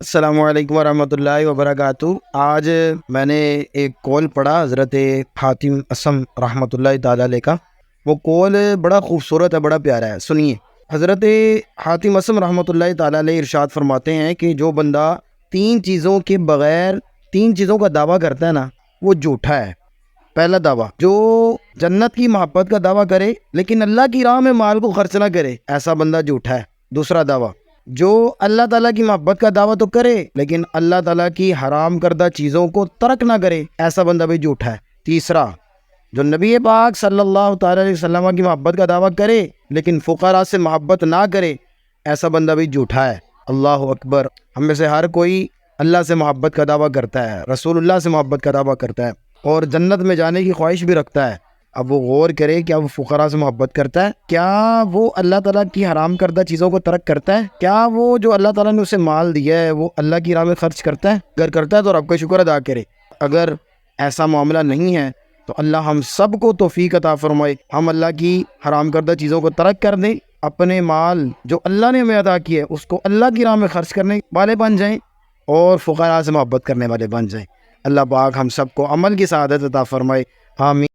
السلام علیکم ورحمۃ اللہ وبرکاتہ۔ آج میں نے ایک کول پڑھا حضرت حاتم اسم رحمۃ اللہ تعالیٰ علیہ کا۔ وہ کول بڑا خوبصورت ہے، بڑا پیارا ہے، سنیے۔ حضرت حاتم اسم رحمۃ اللہ تعالیٰ علیہ ارشاد فرماتے ہیں کہ جو بندہ تین چیزوں کے بغیر تین چیزوں کا دعویٰ کرتا ہے نا، وہ جھوٹا ہے۔ پہلا دعویٰ، جو جنت کی محبت کا دعویٰ کرے لیکن اللہ کی راہ میں مال کو خرچ نہ کرے، ایسا بندہ جھوٹا ہے۔ دوسرا دعویٰ، جو اللہ تعالیٰ کی محبت کا دعویٰ تو کرے لیکن اللہ تعالیٰ کی حرام کردہ چیزوں کو ترک نہ کرے، ایسا بندہ بھی جھوٹا ہے۔ تیسرا، جو نبی پاک صلی اللہ تعالیٰ علیہ وسلم کی محبت کا دعویٰ کرے لیکن فقراء سے محبت نہ کرے، ایسا بندہ بھی جھوٹا ہے۔ اللہ اکبر۔ ہم میں سے ہر کوئی اللہ سے محبت کا دعویٰ کرتا ہے، رسول اللہ سے محبت کا دعویٰ کرتا ہے اور جنت میں جانے کی خواہش بھی رکھتا ہے۔ اب وہ غور کرے، کیا وہ فقراء سے محبت کرتا ہے؟ کیا وہ اللہ تعالیٰ کی حرام کردہ چیزوں کو ترک کرتا ہے؟ کیا وہ جو اللہ تعالیٰ نے اسے مال دیا ہے وہ اللہ کی راہ میں خرچ کرتا ہے؟ اگر کرتا ہے تو رب کا شکر ادا کرے۔ اگر ایسا معاملہ نہیں ہے تو اللہ ہم سب کو توفیق عطا فرمائے، ہم اللہ کی حرام کردہ چیزوں کو ترک کر دیں، اپنے مال جو اللہ نے ہمیں عطا کیا ہے اس کو اللہ کی راہ میں خرچ کرنے والے بن جائیں اور فقراء سے محبت کرنے والے بن جائیں۔ اللہ پاک ہم سب کو عمل کی سعادت عطا فرمائے، آمین۔